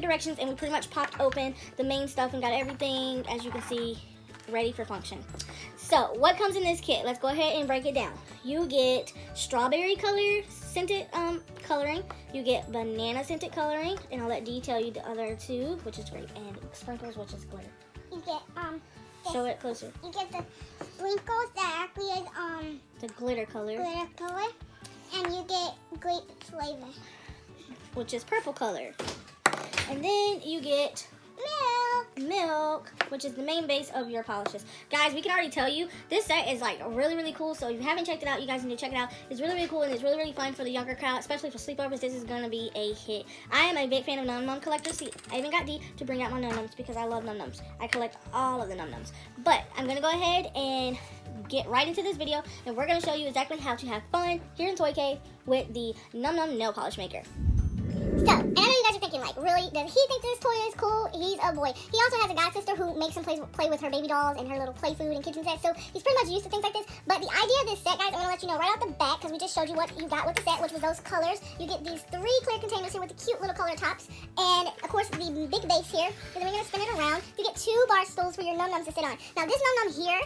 directions and we pretty much popped open the main stuff and got everything, as you can see, ready for function. So what comes in this kit? Let's go ahead and break it down. You get strawberry color scented coloring. You get banana scented coloring, and I'll let Dee tell you the other two, which is great, and sprinkles, which is glitter. You get show it closer. You get the sprinkles that actually is the glitter color. Glitter color, and you get grape flavor, which is purple color. And then you get milk, which is the main base of your polishes. Guys, we can already tell you this set is like really, really cool. So if you haven't checked it out, you guys need to check it out. It's really, really cool, and it's really, really fun for the younger crowd, especially for sleepovers. This is gonna be a hit. I am a big fan of num collectors. See, I even got Dee to bring out my nums because I love nums. I collect all of the nums. But I'm gonna go ahead and get right into this video, and we're gonna show you exactly how to have fun here in Toy Cave with the num nail polish maker. So, and I know you guys are thinking, like, really, does he think this toy is cool? He's a boy. He also has a god sister who makes him play with her baby dolls and her little play food and kitchen set, so he's pretty much used to things like this. But the idea of this set, guys, I'm going to let you know right off the bat, because we just showed you what you got with the set, which was those colors. You get these 3 clear containers here with the cute little color tops, and, of course, the big base here, and then we're going to spin it around. You get 2 bar stools for your num-nums to sit on. Now, this num-num here,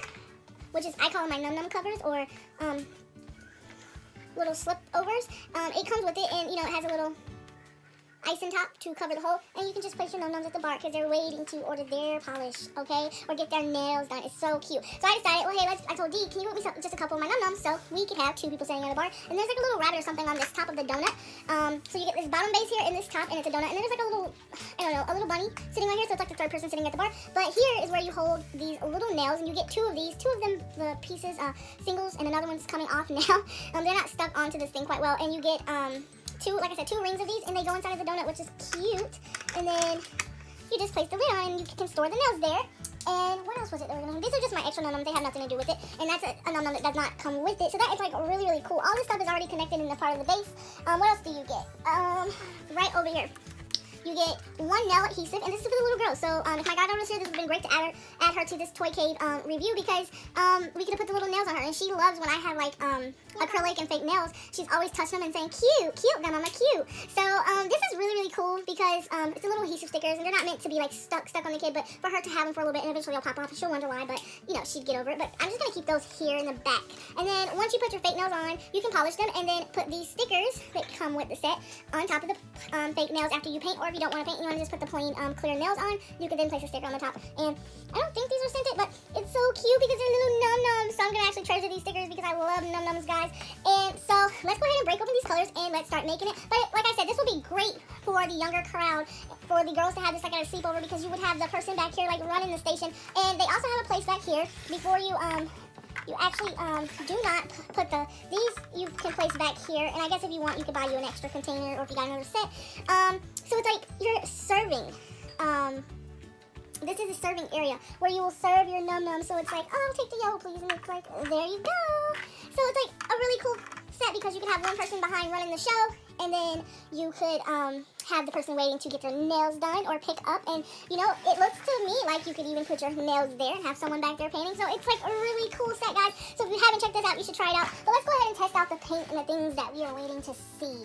which is, I call them my num-num covers, or little slipovers, it comes with it, and, you know, it has a little icing top to cover the hole, and you can just place your num-nums at the bar because they're waiting to order their polish, okay, or get their nails done. It's so cute. So I decided, well, hey, I told Dee, can you whip me just a couple of my num-nums so we could have 2 people sitting at a bar? And there's like a little rabbit or something on this top of the donut. So you get this bottom base here and this top, and it's a donut, and then there's like a little, I don't know, a little bunny sitting right here, so it's like the 3rd person sitting at the bar. But here is where you hold these little nails, and you get 2 of these. 2 of them, the pieces, singles, and another one's coming off now. They're not stuck onto this thing quite well, and you get 2, like I said, 2 rings of these, and they go inside of the donut, which is cute. And then you just place the lid on, and you can store the nails there. And what else was it that we're gonna have? These are just my extra num-nums. They have nothing to do with it, and that's a num-num that does not come with it. So that is like really, really cool. All this stuff is already connected in the part of the base. What else do you get? Right over here, you get 1 nail adhesive, and this is for the little girl. So if my goddaughter was here, this would have been great to add her to this Toy Cave review, because we could have put the little nails on her, and she loves when I have like acrylic and fake nails. She's always touching them and saying, cute, cute, mama, cute. So this is really, really cool because it's a little adhesive stickers, and they're not meant to be like stuck on the kid, but for her to have them for a little bit, and eventually they'll pop off, and she'll wonder why, but you know, she'd get over it. But I'm just gonna keep those here in the back. And then once you put your fake nails on, you can polish them, and then put these stickers that come with the set on top of the fake nails after you paint. Or if you don't want to paint, you want to just put the plain clear nails on, you can then place a sticker on the top. And I don't think these are scented, but it's so cute because they're little num-nums. So I'm gonna actually treasure these stickers because I love num-nums, guys. And so let's go ahead and break open these colors and let's start making it. But like I said, this will be great for the younger crowd, for the girls to have this like at a sleepover, because you would have the person back here like running the station, and they also have a place back here before you actually do not put these you can place back here. And I guess if you want, you could buy you an extra container, or if you got another set. So it's like you're serving. This is a serving area where you will serve your num-nums. So it's like, oh, take the yellow, please, and it's like, there you go. So it's like a really cool set because you could have one person behind running the show, and then you could have the person waiting to get their nails done or pick up. And you know, it looks to me like you could even put your nails there and have someone back there painting. So it's like a really cool set, guys. So if you haven't checked this out, you should try it out. But let's go ahead and test out the paint and the things that we are waiting to see.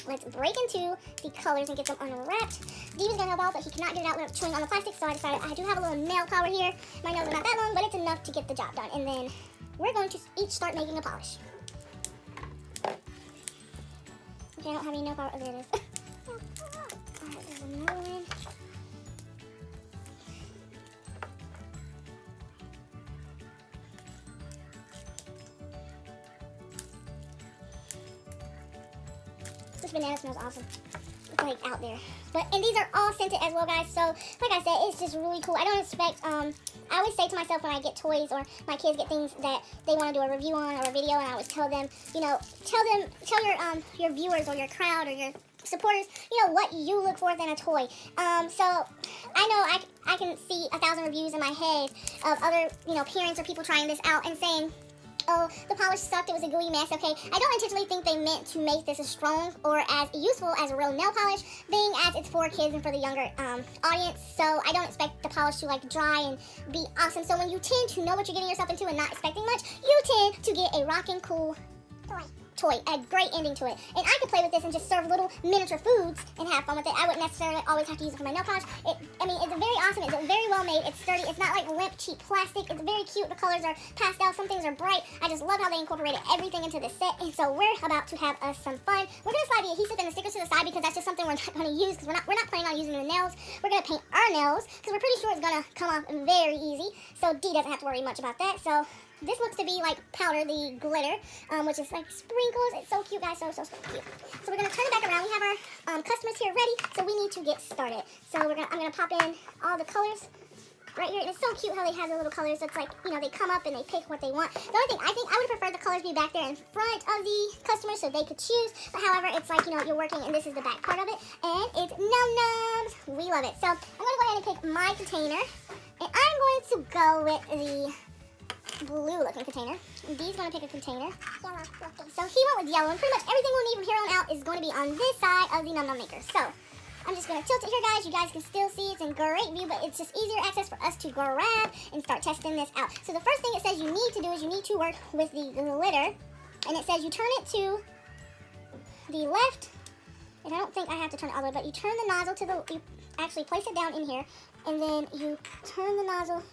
Let's break into the colors and get them unwrapped. Dee was gonna help out, but he cannot get it out without chewing on the plastic, so I decided I do have a little nail power here. My nails are not that long, but it's enough to get the job done. And then we're going to each start making a polish. Okay, I don't have any nail power. Oh, there it is. Alright, there's another one. This banana smells awesome. It's like out there. And these are all scented as well, guys. So like I said, it's just really cool. I don't expect, I always say to myself when I get toys or my kids get things that they want to do a review on or a video, and I always tell them, you know, tell your viewers or your crowd or your supporters, you know, what you look for in a toy. So I know I can see 1,000 reviews in my head of other, you know, parents or people trying this out and saying, oh, the polish sucked, it was a gooey mess. Okay, I don't intentionally think they meant to make this as strong or as useful as a real nail polish, being as it's for kids and for the younger audience. So I don't expect the polish to like dry and be awesome. So when you tend to know what you're getting yourself into and not expecting much, you tend to get a rockin' cool toy. toy, a great ending to it. And I could play with this and just serve little miniature foods and have fun with it. I wouldn't necessarily always have to use it for my nail polish. I mean, it's very awesome. It's very well made. It's sturdy. It's not like limp, cheap plastic. It's very cute. The colors are pastel. Some things are bright. I just love how they incorporated everything into the set. And so we're about to have us some fun. We're going to slide the adhesive and the stickers to the side because that's just something we're not going to use because we're not planning on using the nails. We're going to paint our nails because we're pretty sure it's going to come off very easy. So Dee doesn't have to worry much about that. So this looks to be like powder, the glitter, which is like sprinkles. It's so cute, guys. So cute. So we're going to turn it back around. We have our customers here ready, so we need to get started. So I'm going to pop in all the colors right here. And it's so cute how they have the little colors. So it's like, you know, they come up and they pick what they want. The only thing, I think I would prefer the colors be back there in front of the customers so they could choose. But however, it's like, you know, you're working and this is the back part of it. And it's Num Noms. We love it. So I'm going to go ahead and pick my container. And I'm going to go with the blue looking container. And Dee's going to pick a container. Yellow looking. So he went with yellow. And pretty much everything we'll need from here on out is going to be on this side of the Num Nom maker. So I'm just going to tilt it here, guys. You guys can still see it's in great view, but it's just easier access for us to grab and start testing this out. So the first thing it says you need to do is you need to work with the glitter. And it says you turn it to the left. And I don't think I have to turn it all the way, but you turn the nozzle to the, you actually place it down in here. And then you turn the nozzle.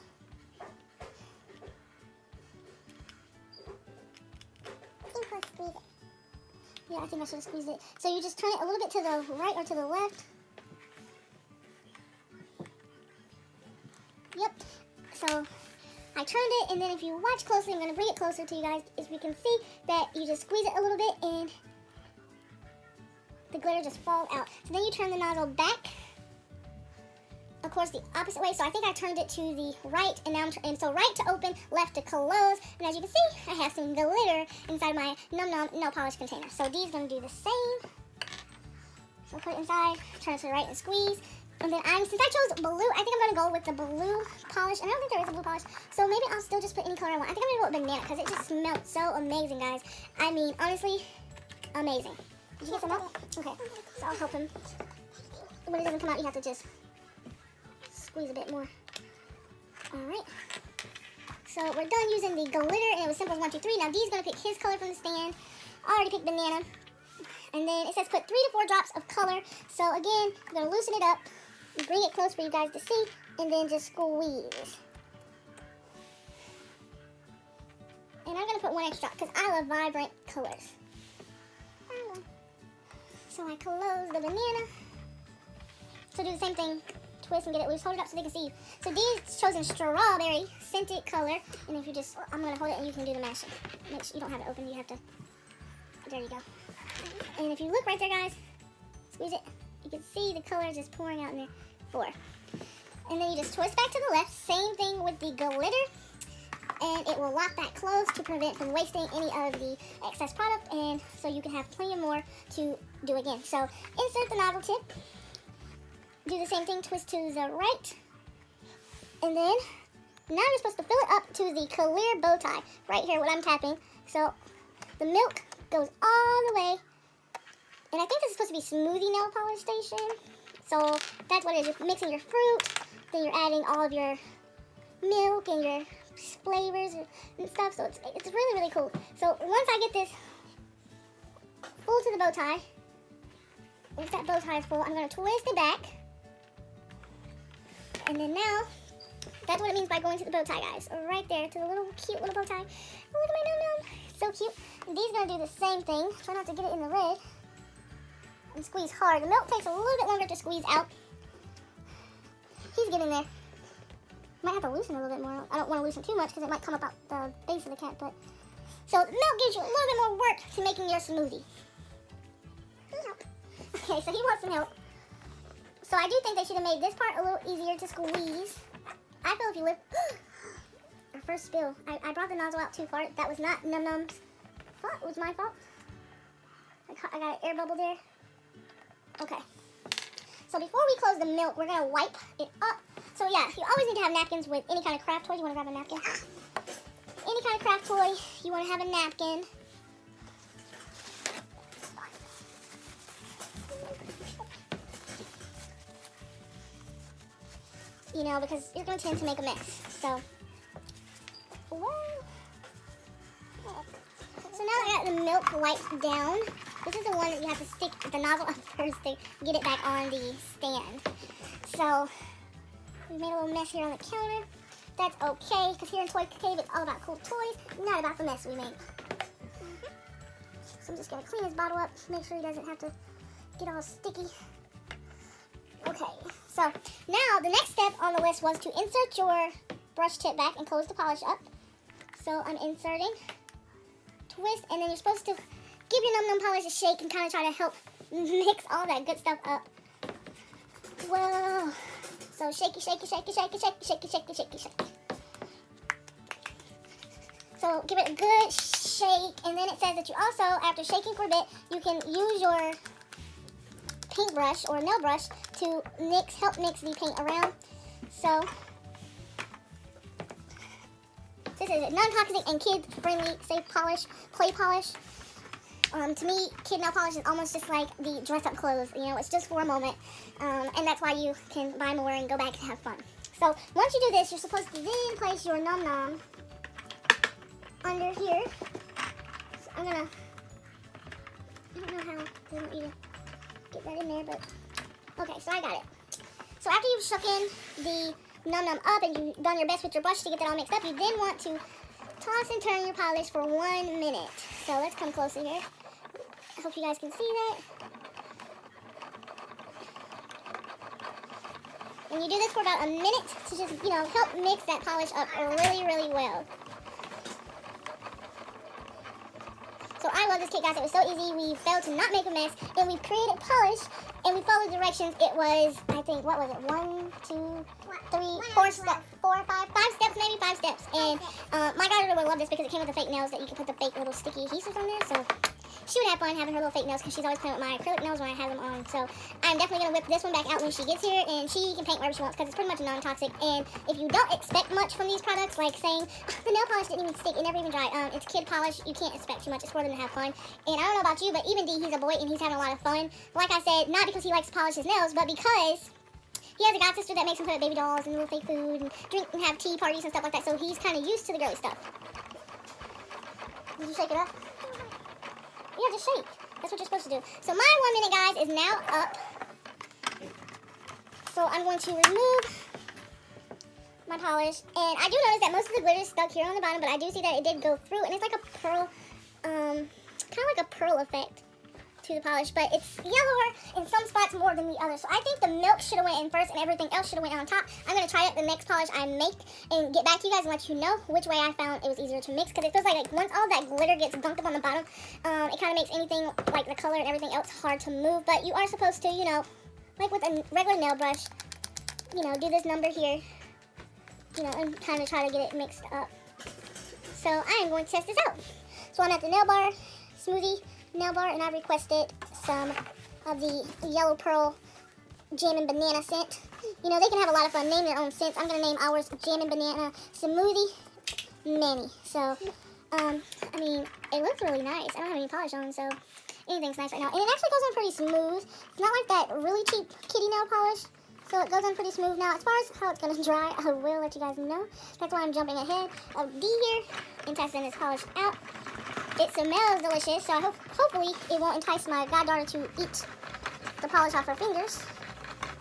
Yeah, I think I should have squeezed it. So you just turn it a little bit to the right or to the left. Yep. So I turned it, and then if you watch closely, I'm going to bring it closer to you guys, as we can see that you just squeeze it a little bit, and the glitter just falls out. So then you turn the nozzle back, of course, the opposite way. So I think I turned it to the right, and now and so right to open, left to close. And as you can see, I have some glitter inside my Num Nom nail polish container. So Dee's going to do the same. So put it inside, turn it to the right and squeeze. And then since I chose blue, I think I'm going to go with the blue polish. And I don't think there is a blue polish. So maybe I'll still just put any color I want. I think I'm going to go with banana because it just smelled so amazing, guys. I mean, honestly, amazing. Did you get some milk? Okay. So I'll help him. When it doesn't come out, you have to just squeeze a bit more. Alright. So we're done using the glitter, and it was simple as 1, 2, 3. Now Dee's going to pick his color from the stand. I already picked banana. And then it says put 3 to 4 drops of color. So again, I'm going to loosen it up, bring it close for you guys to see, and then just squeeze. And I'm going to put 1 extra because I love vibrant colors. So I close the banana. So do the same thing. Twist and get it loose. Hold it up so they can see you. So Dee's chosen strawberry scented color. And if you just, I'm going to hold it and you can do the mashing. Make sure you don't have it open. You have to, there you go. And if you look right there, guys, squeeze it. You can see the color just pouring out in there. 4. And then you just twist back to the left. Same thing with the glitter. And it will lock that closed to prevent from wasting any of the excess product. And so you can have plenty more to do again. So insert the nozzle tip. Do the same thing, twist to the right. And then, now you're supposed to fill it up to the clear bow tie. Right here, what I'm tapping. So, the milk goes all the way. And I think this is supposed to be smoothie nail polish station. So, that's what it is. You're mixing your fruit. Then you're adding all of your milk and your flavors and stuff. So, it's really, really cool. So, once I get this full to the bow tie, once that bow tie is full, I'm going to twist it back. And then now, that's what it means by going to the bow tie, guys. Right there, to the little cute little bow tie. Oh, look at my Num Nom. So cute. And Dee's going to do the same thing. Try not to get it in the red. And squeeze hard. The milk takes a little bit longer to squeeze out. He's getting there. Might have to loosen a little bit more. I don't want to loosen too much because it might come up out the base of the cat. But so the milk gives you a little bit more work to making your smoothie. Okay, so he wants some help. So I do think they should have made this part a little easier to squeeze. I feel if you live... Our first spill. I brought the nozzle out too far. That was not Num Nom's fault. It was my fault. I got an air bubble there. Okay. So before we close the milk, we're going to wipe it up. So yeah, you always need to have napkins with any kind of craft toy. You want to grab a napkin? Any kind of craft toy, you want to have a napkin. You know, because you're going to tend to make a mess. So now I got the milk wiped down, this is the one that you have to stick the nozzle up first to get it back on the stand. So, we made a little mess here on the counter. That's okay, because here in Toy Cave, it's all about cool toys, not about the mess we make. So I'm just going to clean his bottle up, make sure he doesn't have to get all sticky. Okay, so now the next step on the list was to insert your brush tip back and close the polish up. So I'm inserting, twist, and then you're supposed to give your num polish a shake and kind of try to help mix all that good stuff up. Whoa. So shaky, shaky, shaky, shaky, shaky, shaky, shaky, shaky, shaky. So give it a good shake, and then it says that you also, after shaking for a bit, you can use your paintbrush or nail brush to help mix the paint around. So this is a non-toxic and kid-friendly safe polish, clay polish. To me, kid nail polish is almost just like the dress-up clothes. You know, it's just for a moment, and that's why you can buy more and go back and have fun. So once you do this, you're supposed to then place your num under here. So I'm gonna, I don't know how they want you to get that in there, but okay, so I got it. So after you've shook in the num up and you've done your best with your brush to get that all mixed up, you then want to toss and turn your polish for 1 minute. So let's come closer here. I hope you guys can see that. And you do this for about a minute to just, you know, help mix that polish up really, really well. So I love this kit, guys. It was so easy. We failed to not make a mess, and we created polish, and we followed directions. It was, I think, what was it? 1, 2, 3, 4 steps, 4, 5 steps, maybe 5 steps. And my daughter would love this because it came with the fake nails that you can put the fake little sticky adhesives on there. So she would have fun having her little fake nails because she's always playing with my acrylic nails when I have them on. So I'm definitely going to whip this one back out when she gets here, and she can paint wherever she wants because it's pretty much non-toxic. And if you don't expect much from these products, like saying the nail polish didn't even stick, it never even dried, it's kid polish, you can't expect too much. It's for them to have fun. And I don't know about you, but even D, he's a boy and he's having a lot of fun. Like I said, not because he likes to polish his nails, but because he has a god sister that makes him put up baby dolls and little fake food and drink and have tea parties and stuff like that. So he's kind of used to the girly stuff. Did you shake it up? Yeah, just shake. That's what you're supposed to do. So my 1 minute, guys, is now up. So I'm going to remove my polish. And I do notice that most of the glitter is stuck here on the bottom, but I do see that it did go through. And it's like a pearl, kind of like a pearl effect to the polish, but it's yellower in some spots more than the others. So I think the milk should have went in first and everything else should have went on top. I'm going to try out the next polish I make and get back to you guys and let you know which way I found it was easier to mix, because it feels like once all that glitter gets dunked up on the bottom, it kind of makes anything like the color and everything else hard to move. But you are supposed to, you know, like with a regular nail brush, you know, do this number here, you know, and kind of try to get it mixed up. So I am going to test this out. So I'm at the nail bar, smoothie nail bar, and I requested some of the yellow pearl jam and banana scent. You know, they can have a lot of fun, name their own scents. I'm going to name ours jam and banana smoothie mini. So, I mean, it looks really nice. I don't have any polish on, so anything's nice right now. And it actually goes on pretty smooth. It's not like that really cheap kitty nail polish. So it goes on pretty smooth. Now, as far as how it's going to dry, I will let you guys know. That's why I'm jumping ahead of D here and testing this polish out. It smells delicious, so I hopefully it won't entice my goddaughter to eat the polish off her fingers.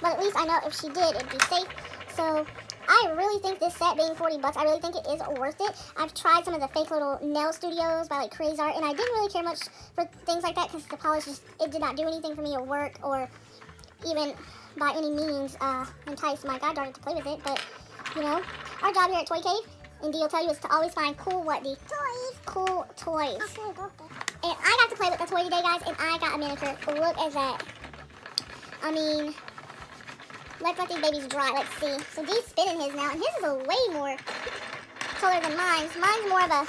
But at least I know if she did, it'd be safe. So I really think this set being 40 bucks, I really think it is worth it. I've tried some of the fake little nail studios by like Crazy Art, and I didn't really care much for things like that because the polish just, it did not do anything for me or work or even by any means entice my goddaughter to play with it. But, you know, our job here at Toy Cave, and D will tell you, is to always find cool what, D? Toys. Cool toys. And I got to play with the toy today, guys, and I got a manicure. Look at that. I mean, let's let these babies dry. Let's see. So D's spinning his now, and his is a way more color than mine. Mine's more of a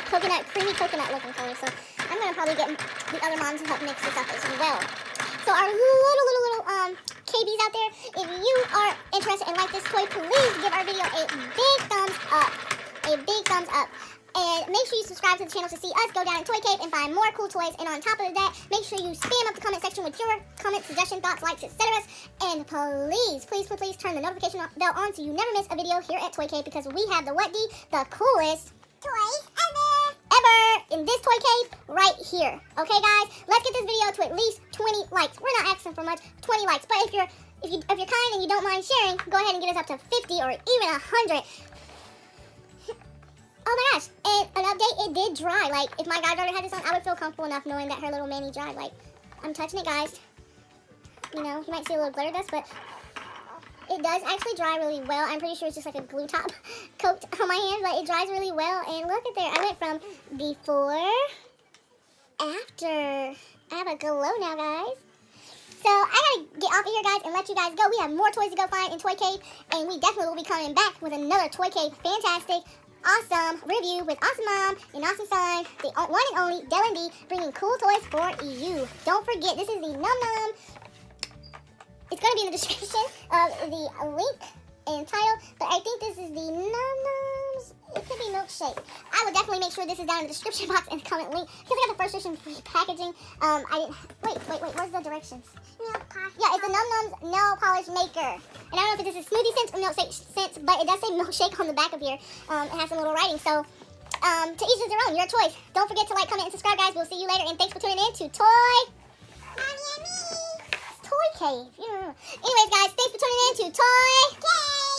coconut, creamy coconut looking color. So I'm going to probably get the other moms to help mix this up as well. So our little KBs out there, if you are interested and like this toy, please give our video a big thumbs up. A big thumbs up. And make sure you subscribe to the channel to see us go down in Toy Cave and find more cool toys. And on top of that, make sure you spam up the comment section with your comments, suggestions, thoughts, likes, etc. And please, please, please turn the notification bell on so you never miss a video here at Toy Cave, because we have the what, D? The coolest toys ever. in this toy cave right here. Okay, guys? Let's get this video to at least 20 likes. We're not asking for much, 20 likes. But if you're kind and you don't mind sharing, go ahead and get us up to 50 or even 100. Oh my gosh, and an update, it did dry. Like, if my goddaughter had this on, I would feel comfortable enough knowing that her little mani dried. Like, I'm touching it, guys. You know, you might see a little glitter dust, but it does actually dry really well. I'm pretty sure it's just like a glue top coat on my hands, but it dries really well. And look at there, I went from before, after. I have a glow now, guys. So I gotta get off of here, guys, and let you guys go. We have more toys to go find in Toy Cave, and we definitely will be coming back with another Toy Cave fantastic, awesome review with Awesome Mom and Awesome Son, the one and only Del and D, bringing cool toys for you. Don't forget, this is the Num Num. It's going to be in the description of the link and title, but I think this is the Num Nums. It could be milkshake. I would definitely make sure this is down in the description box and comment link, because I got the first edition free packaging. I didn't, wait, where's the directions? Yeah, it's the Num Nums nail polish maker. And I don't know if this is smoothie scents or milkshake scents, but it does say milkshake on the back of here. It has some little writing, so to each is their own, your choice. Don't forget to like, comment, and subscribe, guys. We'll see you later, and thanks for tuning in to Toy Cave. Yeah. Anyways, guys, thanks for tuning in to Toy Cave.